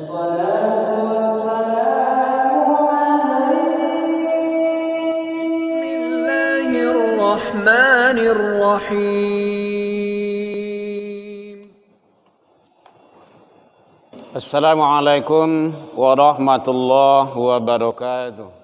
Bismillahirrahmanirrahim. Assalamualaikum warahmatullahi wabarakatuh.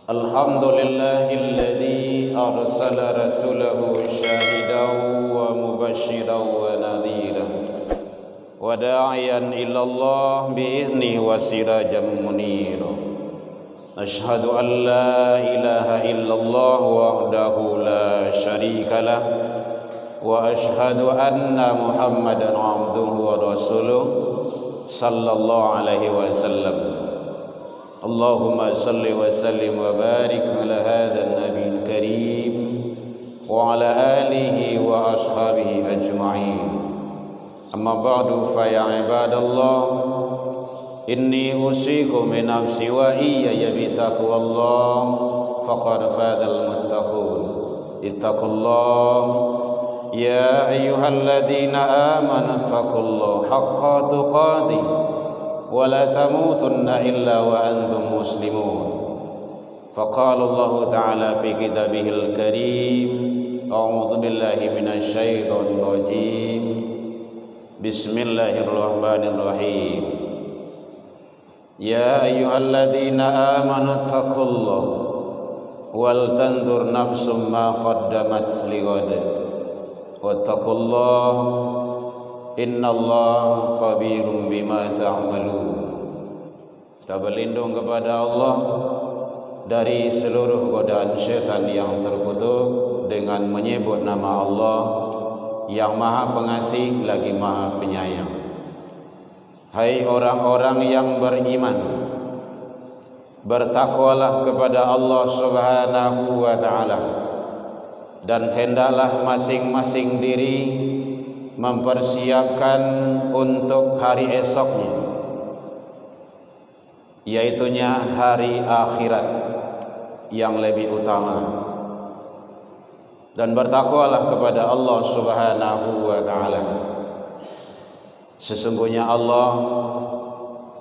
Alhamdulillahilladzi arsala rasulahu syahidan wa mubasysyiran wa nadhiran wa da'iyan ila Allah bi'iznihi wa sirajan munira. Asyhadu an la ilaha illallah wahdahu la syarika lah وأشهد أن محمدا عبده ورسوله صلى الله عليه وسلم اللهم صل وسلم وبارك على هذا النبي الكريم وعلى آله وأصحابه أجمعين أما بعد فيا عباد الله إني أوصيكم بنفسي وإياي بتقوى الله فقد فاز المتقون اتقوا الله يا أيها الذين آمنوا اتقوا الله حق تقاته ولا تموتن إلا وأنتم مسلمون فقال الله تعالى في كتابه الكريم أعوذ بالله من الشيطان الرجيم بسم الله الرحمن الرحيم يا أيها الذين آمنوا اتقوا الله ولتنظر نفس ما قدمت لغد واتقوا الله إن الله خبير بما تعملون. Kita berlindung kepada Allah dari seluruh godaan syaitan yang terkutuk dengan menyebut nama Allah yang Maha Pengasih lagi Maha Penyayang. Hai orang-orang yang beriman, bertakwalah kepada Allah Subhanahu wa taala dan hendaklah masing-masing diri mempersiapkan untuk hari esoknya, yaitunya hari akhirat yang lebih utama. Dan bertakwalah kepada Allah Subhanahu wa taala. Sesungguhnya Allah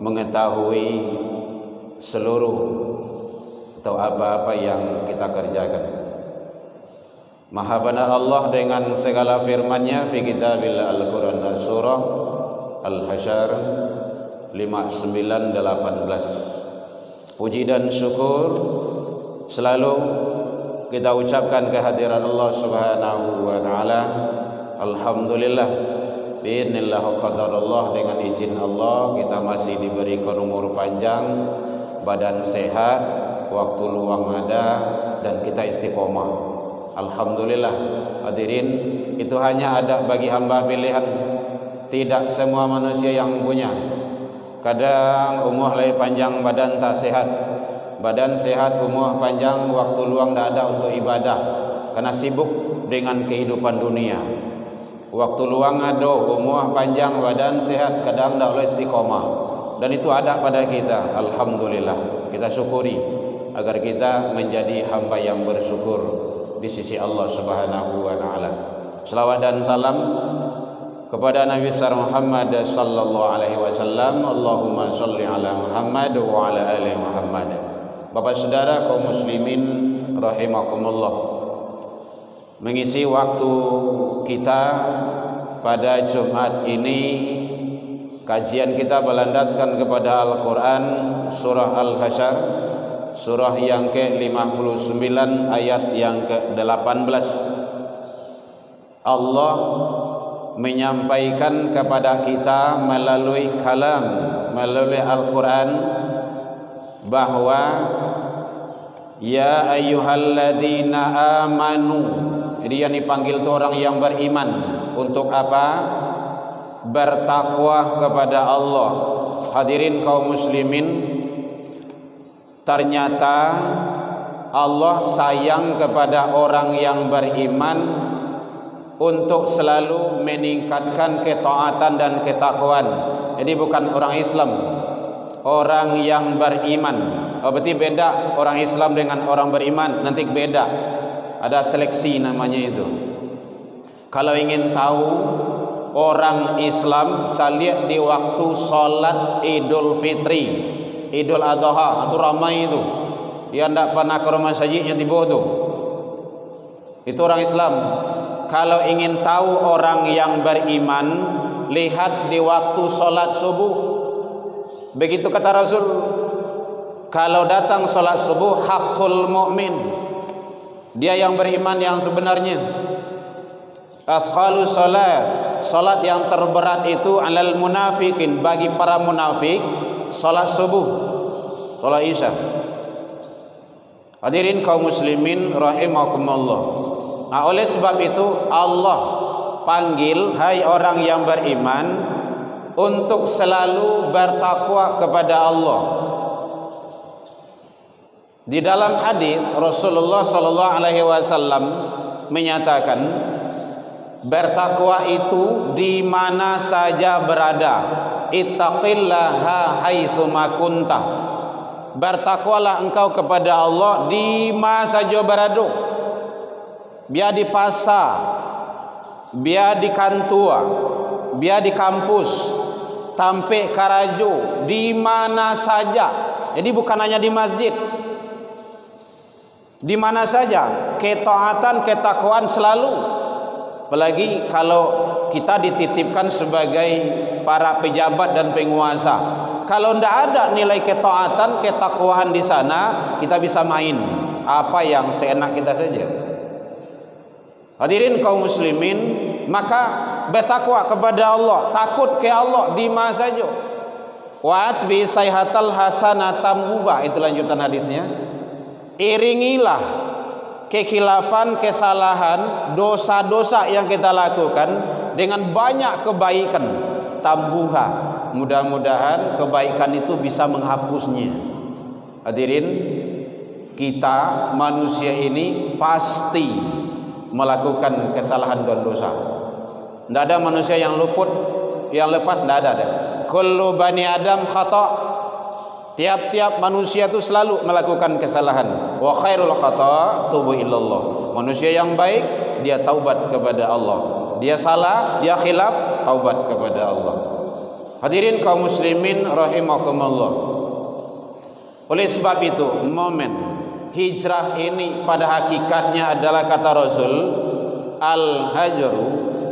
mengetahui seluruh atau apa-apa yang kita kerjakan. Maha benar Allah dengan segala firman-Nya fi kitabil Al-Qur'an surah Al-Hasyr 59:18. Puji dan syukur selalu kita ucapkan kehadiran Allah Subhanahu wa taala. Alhamdulillah bi'idznillah qadarullah, dengan izin Allah kita masih diberikan umur panjang, badan sehat, waktu luang ada, dan kita istiqomah. Alhamdulillah. Hadirin, itu hanya ada bagi hamba pilihan, tidak semua manusia yang punya. Kadang umur lebih panjang, badan tak sehat. Badan sehat, umur panjang, waktu luang tak ada untuk ibadah karena sibuk dengan kehidupan dunia. Waktu luang ada, umur panjang, badan sehat, kadang tak boleh istiqomah. Dan itu ada pada kita. Alhamdulillah, kita syukuri agar kita menjadi hamba yang bersyukur di sisi Allah Subhanahu wa taala. Selawat dan salam kepada Nabi besar Muhammad sallallahu alaihi wasallam. Allahumma shalli ala Muhammad wa ala ali Muhammad. Bapak saudara kaum muslimin rahimakumullah, mengisi waktu kita pada Jumat ini, kajian kita berlandaskan kepada Al-Quran surah Al-Hasyr, surah yang ke-59 ayat yang ke-18. Allah menyampaikan kepada kita melalui kalam, melalui Al-Quran, bahwa ya ayyuhalladzina amanu. Jadi yang dipanggil itu orang yang beriman. Untuk apa? Bertakwa kepada Allah. Hadirin kaum muslimin, ternyata Allah sayang kepada orang yang beriman untuk selalu meningkatkan ketaatan dan ketakwaan. Jadi bukan orang Islam, orang yang beriman. Berarti beda orang Islam dengan orang beriman, nanti beda. Ada seleksi namanya itu. Kalau ingin tahu orang Islam, saya lihat di waktu sholat Idul Fitri, Idul Adha, itu ramai itu. Dia tidak pernah ke rumah masjidnya tiba itu. Itu orang Islam. Kalau ingin tahu orang yang beriman, lihat di waktu sholat subuh. Begitu kata Rasul, kalau datang sholat subuh, hakul mu'min, dia yang beriman yang sebenarnya. Athqalu salat, salat yang terberat itu alal munafikin, bagi para munafik, salat subuh, salat isya. Hadirin kaum muslimin rahimakumullah. Nah, oleh sebab itu Allah panggil, hai orang yang beriman, untuk selalu bertakwa kepada Allah. Di dalam hadis Rasulullah sallallahu alaihi wasallam menyatakan, bertakwa itu di mana saja berada. Ittaqillaha haitsu ma kunta. Bertakwalah engkau kepada Allah di mana saja berada. Biar di pasar, biar di kantor, biar di kampus, sampai karajo, di mana saja. Jadi bukan hanya di masjid, di mana saja ketaatan, ketakwaan selalu. Apalagi kalau kita dititipkan sebagai para pejabat dan penguasa, kalau tidak ada nilai ketaatan, ketakwaan di sana, kita bisa main apa yang seenak kita saja. Hadirin kaum muslimin, maka bertakwa kepada Allah, takut ke Allah di mana saja. Wa'atsbi sayhatal hasanatam ubah, itu lanjutan hadisnya. Iringilah kekhilafan, kesalahan, dosa-dosa yang kita lakukan dengan banyak kebaikan. Tambuha, mudah-mudahan kebaikan itu bisa menghapusnya. Hadirin, kita manusia ini pasti melakukan kesalahan dan dosa. Tidak ada manusia yang luput, yang lepas, tidak ada. Kullu bani Adam khata'. Tiap-tiap manusia itu selalu melakukan kesalahan. Wa khairul khata' tubu illallah. Manusia yang baik, dia taubat kepada Allah. Dia salah, dia khilaf, taubat kepada Allah. Hadirin kaum muslimin rahimakumullah. Oleh sebab itu, momen hijrah ini pada hakikatnya adalah kata Rasul, al-hajru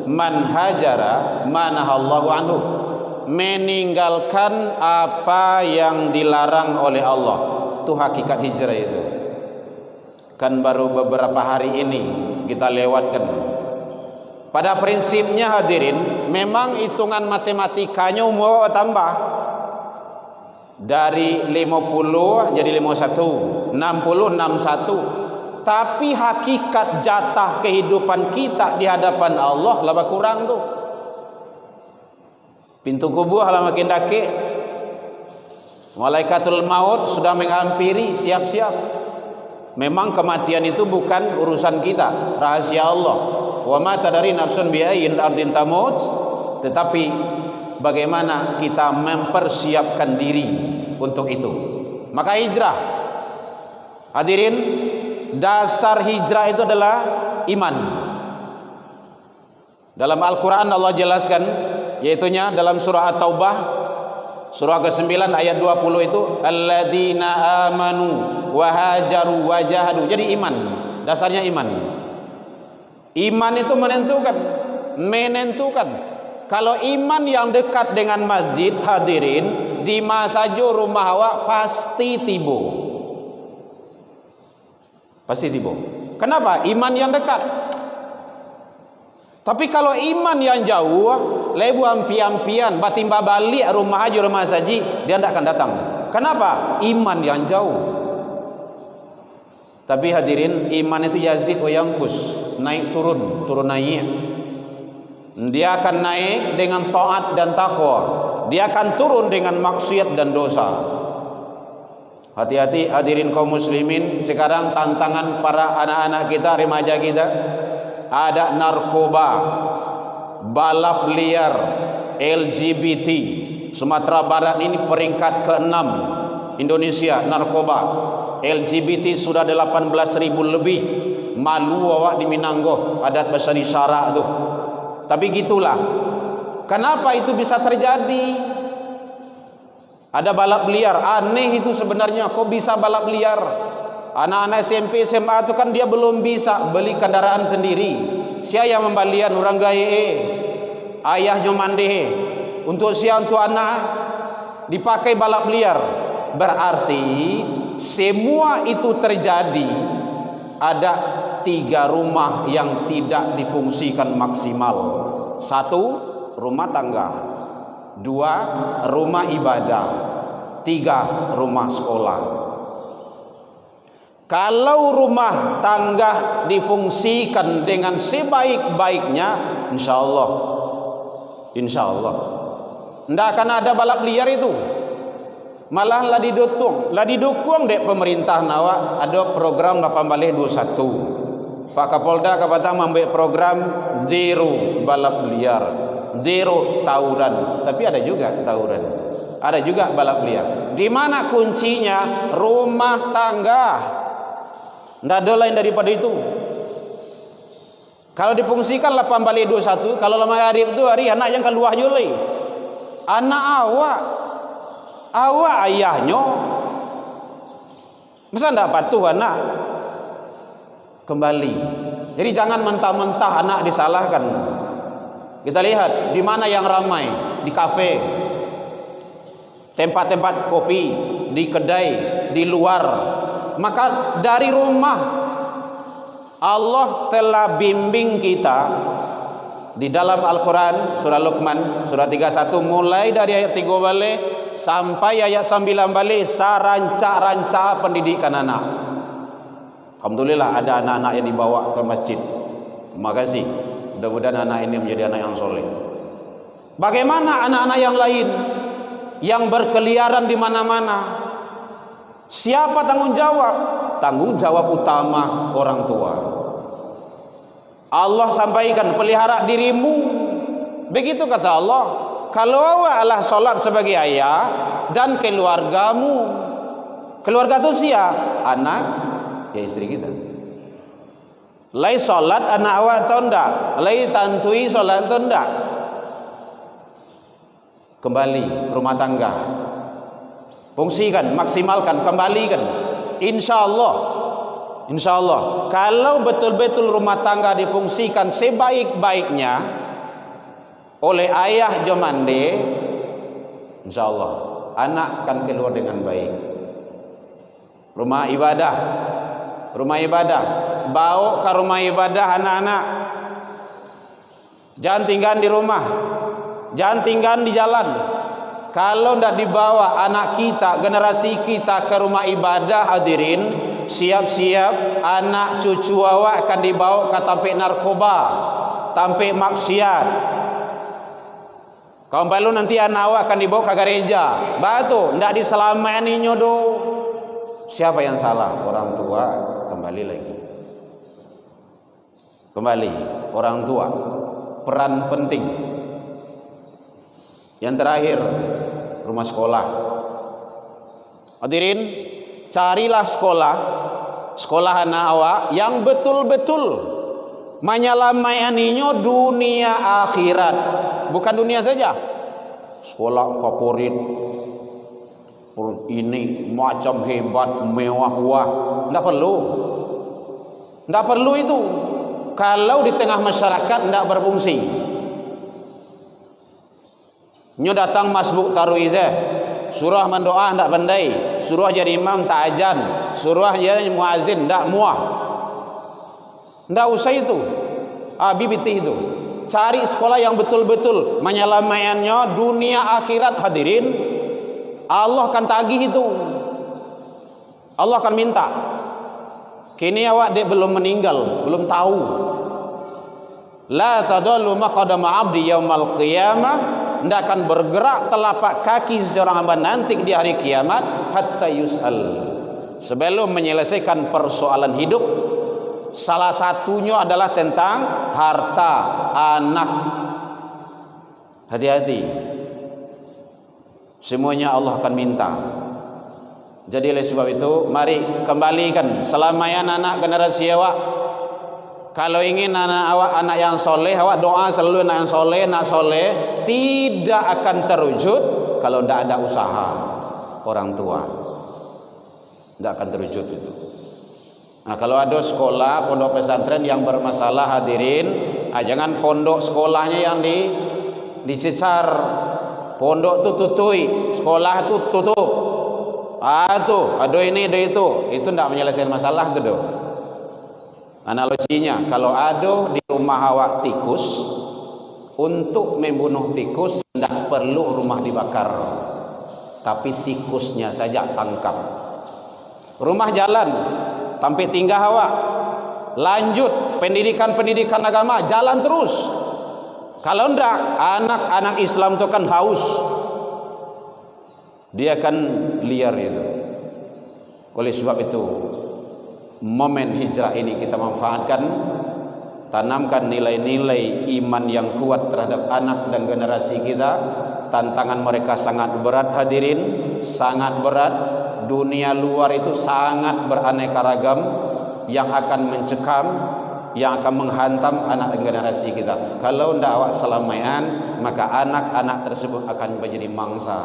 man hajara manahallahu anhu. Meninggalkan apa yang dilarang oleh Allah. Itu hakikat hijrah itu. Kan baru beberapa hari ini kita lewatkan. Pada prinsipnya hadirin, memang hitungan matematikanya mau tambah. Dari 50 jadi 51, 60, 61. Tapi hakikat jatah kehidupan kita di hadapan Allah lebih kurang tuh. Pintu kubur lah makin dakik. Malaikatul maut sudah menghampiri, siap-siap. Memang kematian itu bukan urusan kita, rahasia Allah. Wa ma tadari nafsun bi ayyin ardin tamut. Tetapi bagaimana kita mempersiapkan diri untuk itu. Maka hijrah, hadirin, dasar hijrah itu adalah iman. Dalam Al-Quran Allah jelaskan, yaitunya dalam surah At-Taubah surah ke-9 ayat 20 itu, alladzina amanu wa hajaru wa jahadu. Jadi iman, dasarnya iman. Iman itu menentukan. Kalau iman yang dekat dengan masjid, hadirin, di masa saja rumah awak pasti tiba. Pasti tiba. Kenapa? Iman yang dekat. Tapi kalau iman yang jauh, lebu ampian-ampian, batimba balik rumah haji, rumah saji, dia tidak akan datang. Kenapa? Iman yang jauh. Tapi hadirin, iman itu yazid wa yanqus, naik turun, turun naik. Dia akan naik dengan taat dan takwa. Dia akan turun dengan maksiat dan dosa. Hati-hati hadirin kaum muslimin. Sekarang tantangan para anak-anak kita, remaja kita, ada narkoba, balap liar, LGBT. Sumatera Barat ini peringkat ke-6 Indonesia narkoba. LGBT sudah 18.000 lebih. Malu awak di Minanggo, adat bahasa isyarat tu. Tapi gitulah. Kenapa itu bisa terjadi? Ada balap liar, aneh itu sebenarnya. Kok bisa balap liar? Anak-anak SMP, SMA itu kan dia belum bisa beli kendaraan sendiri. Siapa yang membalian orang gaya? Ayahnya mandeh. Untuk siapa? Untuk anak dipakai balap liar. Berarti semua itu terjadi. Ada 3 rumah yang tidak difungsikan maksimal. 1, rumah tangga. 2, rumah ibadah. 3, rumah sekolah. Kalau rumah tangga difungsikan dengan sebaik-baiknya, insyaallah. Insyaallah. Ndak akan ada balap liar itu. Malah lah didukung dek pemerintah nawa ada program 1821. Pak Kapolda Kabupaten membuat program zero balap liar, zero tawuran. Tapi ada juga tawuran, ada juga balap liar. Di mana kuncinya? Rumah tangga. Ndak ada lain daripada itu. Kalau difungsikan 1821, kalau lama hari itu hari anak yang keluar julai, anak awak ayahnya, masa ndak patuh anak kembali. Jadi jangan mentah-mentah anak disalahkan. Kita lihat di mana yang ramai, di kafe, tempat-tempat kopi, di kedai, di luar. Maka dari rumah Allah telah bimbing kita di dalam Al-Quran surah Luqman surah 31 mulai dari ayat 3 balik sampai ayat 9 balik saranca-ranca pendidikan anak. Alhamdulillah ada anak-anak yang dibawa ke masjid. Terima kasih. Mudah-mudahan anak ini menjadi anak yang soleh. Bagaimana anak-anak yang lain yang berkeliaran di mana-mana? Siapa tanggung jawab? Tanggung jawab utama orang tua. Allah sampaikan, pelihara dirimu. Begitu kata Allah. Kalau awak adalah solat sebagai ayah dan keluargamu. Keluarga itu siapa? Anak, ya istri kita. Lai solat anak awak atau enggak? Lai tantui solat atau enggak? Kembali rumah tangga. Fungsikan, maksimalkan, kembalikan. Insyaallah. Insyaallah kalau betul-betul rumah tangga difungsikan sebaik-baiknya oleh ayah jomande, insyaallah anak akan keluar dengan baik. Rumah ibadah, bawa ke rumah ibadah anak-anak. Jangan tinggal di rumah, jangan tinggal di jalan. Kalau tidak dibawa anak kita, generasi kita ke rumah ibadah, hadirin, siap-siap anak cucu awak akan dibawa ke tampik narkoba, tampik maksiat. Kau balu nanti anak awak akan dibawa ke gereja. Batu, tidak diselamatkan do. Siapa yang salah? Orang tua. Kembali lagi. Kembali orang tua. Peran penting. Yang terakhir, rumah sekolah. Hadirin, carilah sekolah anak awak yang betul-betul menyelamatkannya dunia akhirat, bukan dunia saja. Sekolah favorit ini macam hebat, mewah-wah, tidak perlu itu. Kalau di tengah masyarakat tidak berfungsi. Nyo datang masbuk taruizah, surah mendoa ndak pandai, surah jadi imam tak ajan, surah jadi muazin ndak muah. Ndak usah itu. Bibitih itu. Cari sekolah yang betul-betul menyelamatkannya dunia akhirat, hadirin. Allah akan tagih itu. Allah akan minta. Kini awak dek belum meninggal, belum tahu. La tadallu maqadama 'abdi yaumal qiyamah. Tidak akan bergerak telapak kaki seorang hamba nanti di hari kiamat hatta yus'al, sebelum menyelesaikan persoalan hidup. Salah satunya adalah tentang harta anak. Hati-hati, semuanya Allah akan minta. Jadi oleh sebab itu, mari kembalikan selamayan anak generasi awak. Kalau ingin anak awak anak yang soleh, awak doa selalu anak yang soleh, nak soleh. Tidak akan terwujud kalau tidak ada usaha orang tua. Tidak akan terwujud itu. Nah, kalau ada sekolah pondok pesantren yang bermasalah, hadirin, jangan pondok sekolahnya yang dicecar. Pondok tu tutui, sekolah tu tutup. Tuh, ada ini, ada itu. Itu tidak menyelesaikan masalah tu doh. Analoginya, kalau ada di rumah awak tikus, untuk membunuh tikus tidak perlu rumah dibakar, tapi tikusnya saja tangkap. Rumah jalan, sampai tinggal awak, lanjut pendidikan agama, jalan terus. Kalau enggak, anak-anak Islam itu kan haus, dia akan liar itu. Oleh sebab itu, momen hijrah ini kita manfaatkan, tanamkan nilai-nilai iman yang kuat terhadap anak dan generasi kita. Tantangan mereka sangat berat hadirin, sangat berat. Dunia luar itu sangat beraneka ragam yang akan mencekam, yang akan menghantam anak dan generasi kita. Kalau tidak awak selamaian, maka anak-anak tersebut akan menjadi mangsa,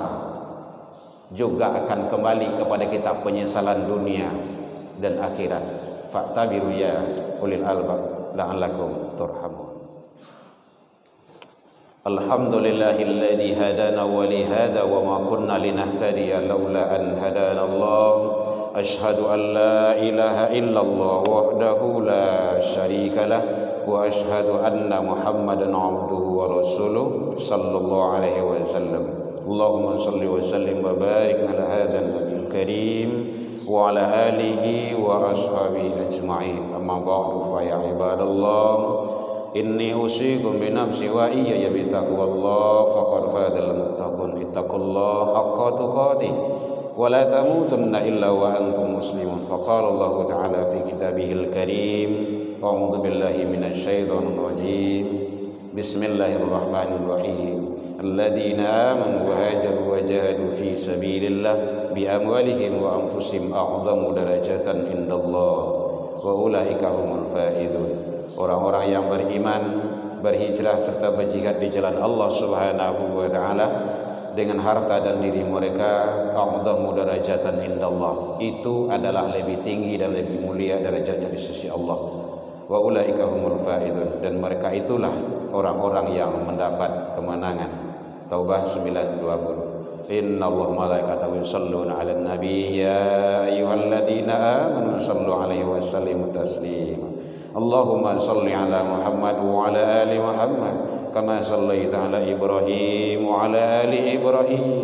juga akan kembali kepada kita penyesalan dunia dan akhirat. Fa'tabiru ya ulil albab la'allakum turhamun. Alhamdulillahilladzi hadana wa li hadza wa ma kunna linahtadiya laula an hadana Allah. Ashhadu an la ilaha illallah wahdahu la syarika lah wa ashhadu anna Muhammadan abduhu wa rasuluh sallallahu alaihi wasallam. Allahumma salli wa sallim wa barik ala hadzal nabiyil karim wa ala alihi wa ashabihi ajma'in. Amma ba'du fa ya ibadallah, inni usikum bi nafsi wa iyaya bi taqwallah faqad fadal muttaqun. Ittaqullaha haqqa tuqatih wa la tamutunna illa wa antum muslimun. Faqala Allah ta'ala fi kitabihil karim, a'udzu billahi minasy syaithanir rajim. Bismillahirrahmanirrahim. Alladzina amanu wa hajaru wa jahadu fi sabilillah bi amwalihim wa anfusihim a'dhamu darajatan indallah wa ulaika humul faizun. Orang-orang yang beriman, berhijrah serta berjihad di jalan Allah Subhanahu wa taala dengan harta dan diri mereka, a'dhamu darajatan indallah, itu adalah lebih tinggi dan lebih mulia derajatnya di sisi Allah. Wa ulaika humul faizun, dan mereka itulah orang-orang yang mendapat kemenangan. Taubah 9:20. Inna Allah malaikatahu yusalluna 'alan nabi ya ayyuhalladzina amanu sallu 'alaihi wa sallimu taslima. Allahumma salli 'ala Muhammad wa 'ala ali Muhammad kama sallaita 'ala Ibrahim wa 'ala ali Ibrahim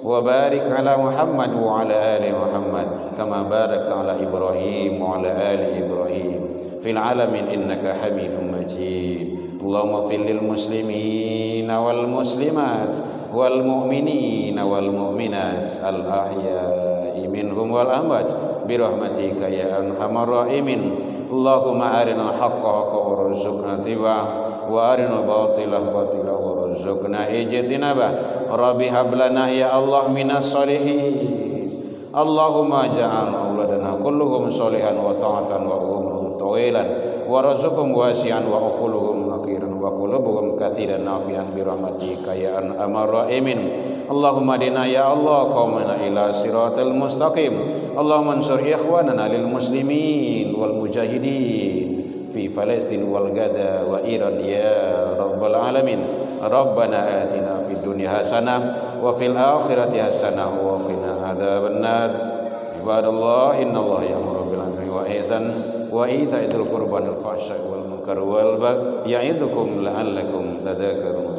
wa barik 'ala Muhammad wa 'ala ali Muhammad kama barakta 'ala Ibrahim wa 'ala ali Ibrahim fil 'alamin innaka Hamidum Majid. Allahumma fil lil muslimin wal muslimat wal mu'minin wal mu'minat al ahya'i minhum wal amwat bi rahmatika ya arhamar rahimin. Allahumma arinal haqqa haqqan warzuqna ittiba'ah wa arinal batila batilan warzuqna ijtinabah. Rabbi hab lana ya Allah minas shalihin. Allahumma ja'al auladana kulluhum sholihan wa ta'atan wa umruhum tawilan warzuqhum wasi'an wa uquluhum nakiran wa qulubuhum katsiran nafi'an bi rahmatika ya arhamar rahimin. Allahumma dina ya Allah qaumana ila siratal mustaqim. Allahumma ansur ikhwanana lil muslimin wal mujahidin fi Palestin wal Gaza wa Iran ya rabbal alamin. Rabbana atina fid dunya hasanah wa fil akhirati hasanah wa qina adzabannar. Ibadallah, innallaha ya'muru bil 'adli wa ihsan wa ita'i dzil qurba wal fahsya'i wal munkari wal baghi ya'idukum la'allakum tadhakkarun.